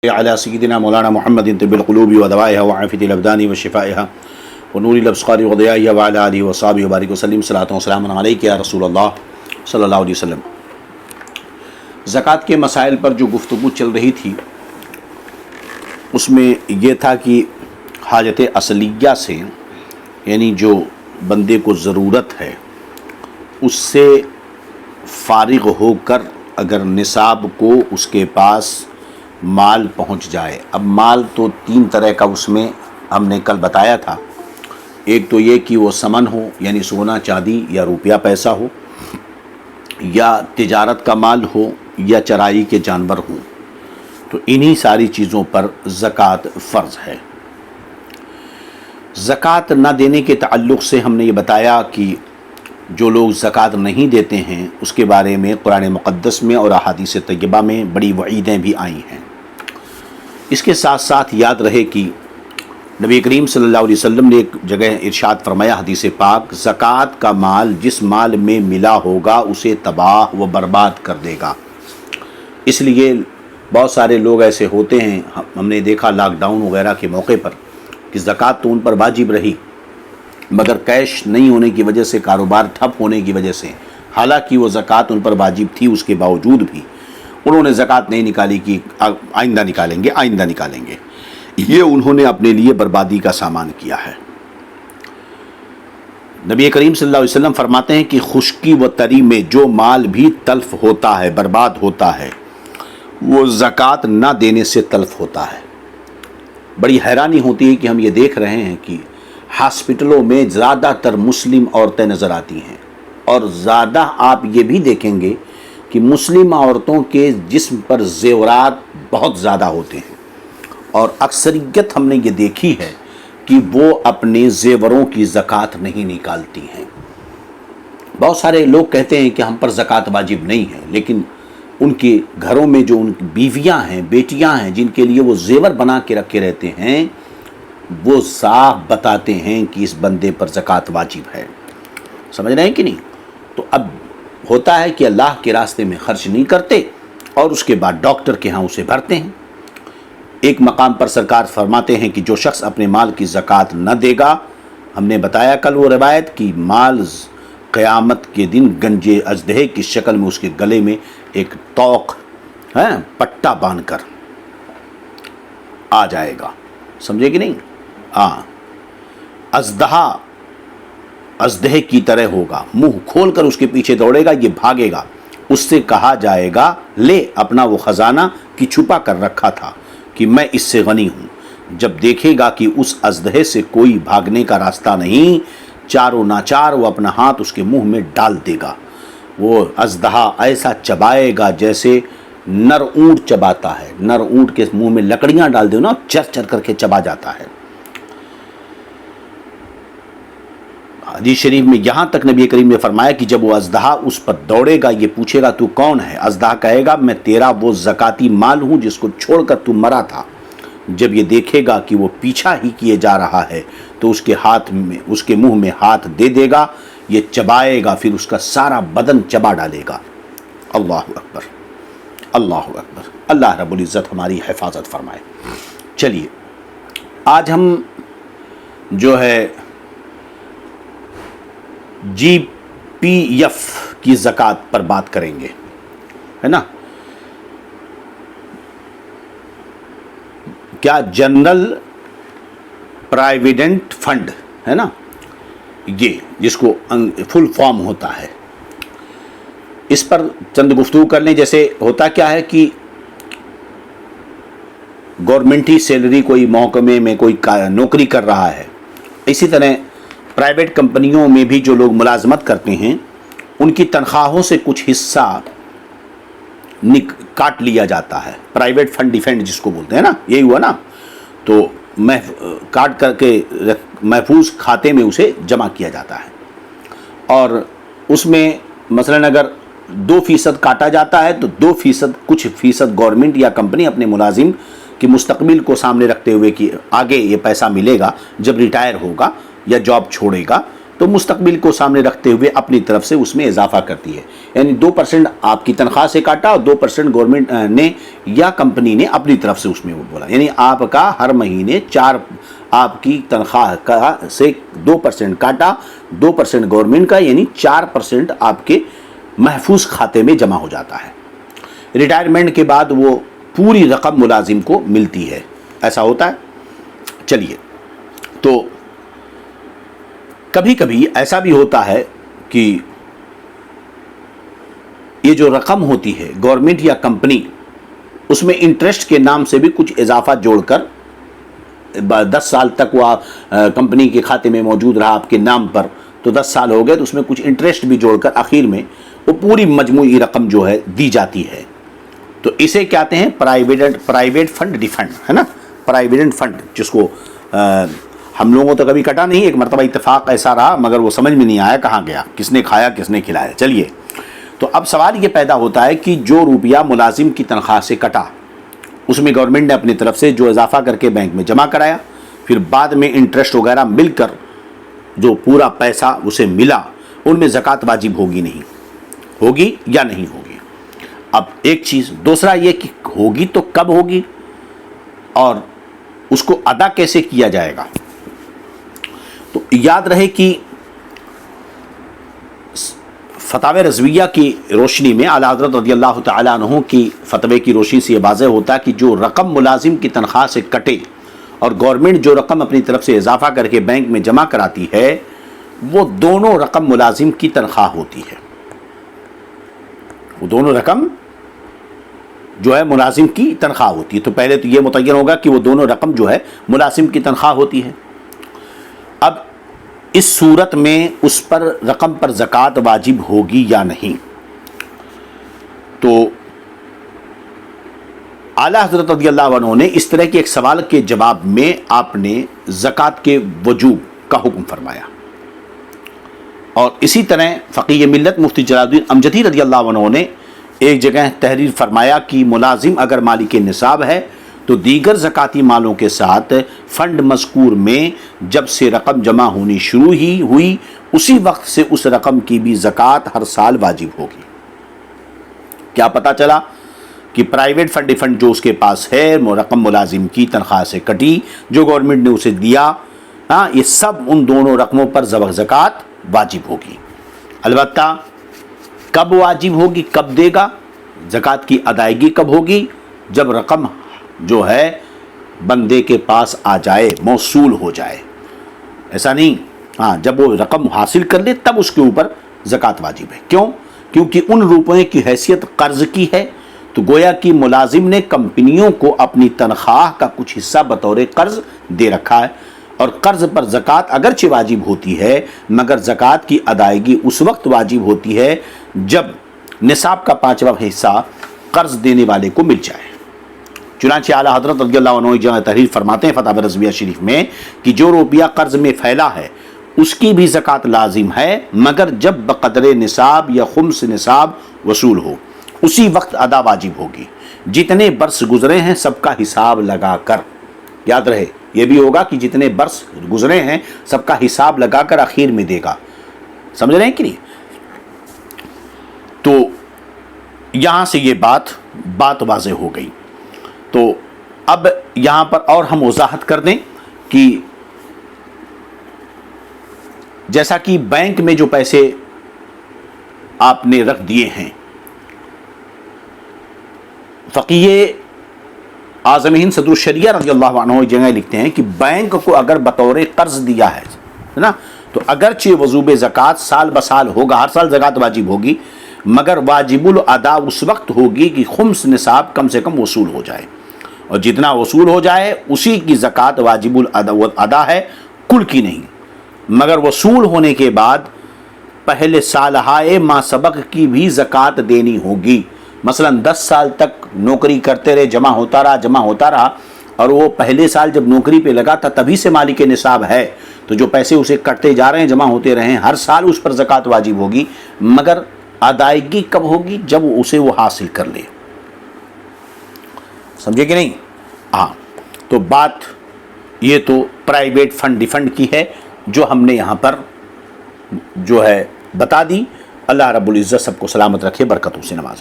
علی سیدنا مولانا محمد طب القلوب و دوائها وعافیت الابدان و شفائها و نور الابصار و ضیائها وعلی آلہ و صحبہ وبارک وسلم صلاۃ و سلام علیک یا رسول اللہ صلی اللہ علیہ وسلم۔ زکوٰۃ کے مسائل پر جو گفتگو چل رہی تھی اس میں یہ تھا کہ حاجت اصلیہ سے، یعنی جو بندے کو ضرورت ہے اس سے فارغ ہو کر اگر نصاب کو اس کے پاس مال پہنچ جائے۔ اب مال تو تین طرح کا اس میں ہم نے کل بتایا تھا۔ ایک تو یہ کہ وہ ثمن ہو، یعنی سونا چاندی یا روپیہ پیسہ ہو، یا تجارت کا مال ہو، یا چرائی کے جانور ہوں، تو انہی ساری چیزوں پر زکوٰۃ فرض ہے۔ زکوٰۃ نہ دینے کے تعلق سے ہم نے یہ بتایا کہ جو لوگ زکوٰۃ نہیں دیتے ہیں اس کے بارے میں قرآن مقدس میں اور احادیث طیبہ میں بڑی وعیدیں بھی آئی ہیں۔ اس کے ساتھ ساتھ یاد رہے کہ نبی کریم صلی اللہ علیہ وسلم نے ایک جگہ ارشاد فرمایا حدیث پاک، زکوٰۃ کا مال جس مال میں ملا ہوگا اسے تباہ و برباد کر دے گا۔ اس لیے بہت سارے لوگ ایسے ہوتے ہیں، ہم نے دیکھا لاک ڈاؤن وغیرہ کے موقع پر کہ زکوٰۃ تو ان پر واجب رہی، مگر کیش نہیں ہونے کی وجہ سے، کاروبار ٹھپ ہونے کی وجہ سے، حالانکہ وہ زکوٰۃ ان پر واجب تھی، اس کے باوجود بھی انہوں نے زکوٰۃ نہیں نکالی کہ آئندہ نکالیں گے۔ یہ انہوں نے اپنے لیے بربادی کا سامان کیا ہے۔ نبی کریم صلی اللہ علیہ وسلم فرماتے ہیں کہ خشکی و تری میں جو مال بھی تلف ہوتا ہے، برباد ہوتا ہے، وہ زکوٰۃ نہ دینے سے تلف ہوتا ہے۔ بڑی حیرانی ہوتی ہے کہ ہم یہ دیکھ رہے ہیں کہ ہاسپٹلوں میں زیادہ تر مسلم عورتیں نظر آتی ہیں، اور زیادہ آپ یہ بھی دیکھیں گے کہ مسلم عورتوں کے جسم پر زیورات بہت زیادہ ہوتے ہیں، اور اکثریت ہم نے یہ دیکھی ہے کہ وہ اپنے زیوروں کی زکوٰۃ نہیں نکالتی ہیں۔ بہت سارے لوگ کہتے ہیں کہ ہم پر زکوٰۃ واجب نہیں ہے، لیکن ان کے گھروں میں جو ان کی بیویاں ہیں، بیٹیاں ہیں، جن کے لیے وہ زیور بنا کے رکھے رہتے ہیں، وہ صاف بتاتے ہیں کہ اس بندے پر زکوٰۃ واجب ہے۔ سمجھ رہے ہیں کہ نہیں؟ تو اب ہوتا ہے کہ اللہ کے راستے میں خرچ نہیں کرتے اور اس کے بعد ڈاکٹر کے ہاں اسے بھرتے ہیں۔ ایک مقام پر سرکار فرماتے ہیں کہ جو شخص اپنے مال کی زکوٰۃ نہ دے گا، ہم نے بتایا کل وہ روایت کی، مال قیامت کے دن گنجے اژدہے کی شکل میں اس کے گلے میں ایک توق پٹا باندھ کر آ جائے گا۔ سمجھے کہ نہیں؟ اژدہے کی طرح ہوگا، منہ کھول کر اس کے پیچھے دوڑے گا، یہ بھاگے گا۔ اس سے کہا جائے گا لے اپنا وہ خزانہ کہ چھپا کر رکھا تھا کہ میں اس سے غنی ہوں۔ جب دیکھے گا کہ اس اژدہے سے کوئی بھاگنے کا راستہ نہیں، چاروں ناچار وہ اپنا ہاتھ اس کے منہ میں ڈال دے گا۔ وہ اژدہا ایسا چبائے گا جیسے نر اونٹ چباتا ہے۔ نر اونٹ کے منہ میں لکڑیاں ڈال دو نا، چر چر کر کے چبا جاتا ہے۔ حدیث شریف میں یہاں تک نبی کریم نے فرمایا کہ جب وہ اژدہا اس پر دوڑے گا، یہ پوچھے گا تو کون ہے؟ اژدہا کہے گا میں تیرا وہ زکاتی مال ہوں جس کو چھوڑ کر تو مرا تھا۔ جب یہ دیکھے گا کہ وہ پیچھا ہی کیے جا رہا ہے تو اس کے منہ میں ہاتھ دے دے گا، یہ چبائے گا، پھر اس کا سارا بدن چبا ڈالے گا۔ اللہ اکبر، اللہ اکبر۔ اللہ رب العزت ہماری حفاظت فرمائے۔ چلیے آج ہم جو ہے جی پی ایف کی زکوٰۃ پر بات کریں گے، ہے نا؟ کیا جنرل پرائیویڈنٹ فنڈ ہے نا، یہ جس کو فل فارم ہوتا ہے، اس پر چند گفتگو کر لیں۔ جیسے ہوتا کیا ہے کہ گورنمنٹی سیلری کوئی محکمے میں کوئی نوکری کر رہا ہے، اسی طرح پرائیویٹ کمپنیوں میں بھی جو لوگ ملازمت کرتے ہیں ان کی تنخواہوں سے کچھ حصہ کاٹ لیا جاتا ہے۔ پرائیویٹ فنڈ ڈیفینڈ جس کو بولتے ہیں نا، یہی ہوا نا، تو کاٹ کر کے محفوظ کھاتے میں اسے جمع کیا جاتا ہے، اور اس میں مثلاً اگر 2% کاٹا جاتا ہے تو 2% کچھ فیصد گورنمنٹ یا کمپنی اپنے ملازم کی مستقبل کو سامنے رکھتے ہوئے کہ آگے یہ پیسہ ملے گا جب ریٹائر ہوگا یا جاب چھوڑے گا، تو مستقبل کو سامنے رکھتے ہوئے اپنی طرف سے اس میں اضافہ کرتی ہے. یعنی 2% آپ کی تنخواہ سے کاٹا اور 2% گورنمنٹ نے یا کمپنی نے اپنی طرف سے اس میں وہ بولا. یعنی آپ کا ہر مہینے آپ کی تنخواہ کا سے 2% کاٹا، 2% گورنمنٹ کا، یعنی 4% آپ کے محفوظ کھاتے میں جمع ہو جاتا ہے. ریٹائرمنٹ کے بعد وہ پوری رقم ملازم کو ملتی ہے. ایسا ہوتا ہے. چلیے، تو کبھی کبھی ایسا بھی ہوتا ہے کہ یہ جو رقم ہوتی ہے گورنمنٹ یا کمپنی، اس میں انٹرسٹ کے نام سے بھی کچھ اضافہ جوڑ کر 10 سال تک وہ کمپنی کے کھاتے میں موجود رہا آپ کے نام پر، تو 10 سال ہو گئے، تو اس میں کچھ انٹرسٹ بھی جوڑ کر آخر میں وہ پوری مجموعی رقم جو ہے دی جاتی ہے. تو اسے کہتے ہیں پرائیویٹ فنڈ ڈیفنڈ، ہے نا، پرائیویٹ فنڈ، جس کو ہم لوگوں تو کبھی کٹا نہیں. ایک مرتبہ اتفاق ایسا رہا، مگر وہ سمجھ میں نہیں آیا کہاں گیا، کس نے کھایا کس نے کھلایا. چلیے، تو اب سوال یہ پیدا ہوتا ہے کہ جو روپیہ ملازم کی تنخواہ سے کٹا، اس میں گورنمنٹ نے اپنی طرف سے جو اضافہ کر کے بینک میں جمع کرایا، پھر بعد میں انٹرسٹ وغیرہ مل کر جو پورا پیسہ اسے ملا، ان میں زکوٰۃ واجب ہوگی نہیں ہوگی یا نہیں ہوگی؟ اب ایک چیز. دوسرا یہ کہ ہوگی تو کب ہوگی اور اس کو ادا کیسے کیا جائے گا؟ تو یاد رہے کہ فتاوی رضویہ کی روشنی میں اعلیٰ حضرت رضی اللہ تعالیٰ عنہ کی فتوے کی روشنی سے یہ واضح ہوتا ہے کہ جو رقم ملازم کی تنخواہ سے کٹے اور گورنمنٹ جو رقم اپنی طرف سے اضافہ کر کے بینک میں جمع کراتی ہے، وہ دونوں رقم ملازم کی تنخواہ ہوتی ہے. وہ دونوں رقم جو ہے ملازم کی تنخواہ ہوتی ہے. تو پہلے تو یہ متعین ہوگا کہ وہ دونوں رقم جو ہے ملازم کی تنخواہ ہوتی ہے. اب اس صورت میں اس پر رقم پر زکوٰۃ واجب ہوگی یا نہیں؟ تو اعلیٰ حضرت رضی اللہ عنہ نے اس طرح کے ایک سوال کے جواب میں آپ نے زکوٰۃ کے وجوب کا حکم فرمایا. اور اسی طرح فقیہ ملت مفتی جلال الدین امجدی رضی اللہ عنہ نے ایک جگہ تحریر فرمایا کہ ملازم اگر مالک نصاب ہے تو دیگر زکاتی مالوں کے ساتھ فنڈ مذکور میں جب سے رقم جمع ہونی شروع ہی ہوئی، اسی وقت سے اس رقم کی بھی زکوٰۃ ہر سال واجب ہوگی. کیا پتہ چلا کہ پرائیویٹ فنڈ جو اس کے پاس ہے، رقم ملازم کی تنخواہ سے کٹی، جو گورنمنٹ نے اسے دیا، یہ سب ان دونوں رقموں پر زکوٰۃ واجب ہوگی. البتہ کب واجب ہوگی، کب دے گا، زکوٰۃ کی ادائیگی کب ہوگی؟ جب رقم جو ہے بندے کے پاس آ جائے، موصول ہو جائے. ایسا نہیں، جب وہ رقم حاصل کر لے تب اس کے اوپر زکوٰۃ واجب ہے. کیوں؟ کیونکہ ان روپے کی حیثیت قرض کی ہے، تو گویا کہ ملازم نے کمپنیوں کو اپنی تنخواہ کا کچھ حصہ بطور قرض دے رکھا ہے، اور قرض پر زکوٰۃ اگرچہ واجب ہوتی ہے، مگر زکوٰۃ کی ادائیگی اس وقت واجب ہوتی ہے جب نصاب کا 5واں حصہ قرض دینے والے کو مل جائے. چنانچہ اعلیٰ حضرت رضی اللہ عنہ جہاں تحریر فرماتے ہیں فتاوی رضویہ شریف میں کہ جو روپیہ قرض میں پھیلا ہے اس کی بھی زکوٰۃ لازم ہے، مگر جب بقدر نصاب یا خمس نصاب وصول ہو، اسی وقت ادا واجب ہوگی. جتنے برس گزرے ہیں سب کا حساب لگا کر. یاد رہے، یہ بھی ہوگا کہ جتنے برس گزرے ہیں سب کا حساب لگا کر آخر میں دے گا. سمجھ رہے ہیں کہ نہیں؟ تو یہاں سے یہ بات واضح ہو گئی. تو اب یہاں پر اور ہم وضاحت کر دیں کہ جیسا کہ بینک میں جو پیسے آپ نے رکھ دیے ہیں، فقیہ اعظم ہند صدر الشریعہ رضی اللہ عنہ جگہ لکھتے ہیں کہ بینک کو اگر بطور قرض دیا ہے نا، تو اگرچہ وجوب زکوٰۃ سال بسال ہوگا، ہر سال زکوٰۃ واجب ہوگی، مگر واجب الادا اس وقت ہوگی کہ خمس نصاب کم سے کم وصول ہو جائے، اور جتنا وصول ہو جائے اسی کی زکوٰۃ واجب الادا ہے، کل کی نہیں. مگر وصول ہونے کے بعد پہلے سالہائے ما سبق کی بھی زکوٰۃ دینی ہوگی. مثلا 10 سال تک نوکری کرتے رہے، جمع ہوتا رہا، اور وہ پہلے سال جب نوکری پہ لگا تھا تبھی سے مالک نصاب ہے، تو جو پیسے اسے کٹتے جا رہے ہیں، جمع ہوتے رہے ہیں، ہر سال اس پر زکوٰۃ واجب ہوگی، مگر ادائیگی کب ہوگی؟ جب اسے وہ حاصل کر لے. سمجھے کہ نہیں؟ تو بات یہ تو پرائیویٹ فنڈ کی ہے جو ہم نے یہاں پر جو ہے بتا دی. اللہ رب العزت سب کو سلامت رکھے. برکتوں سے نماز.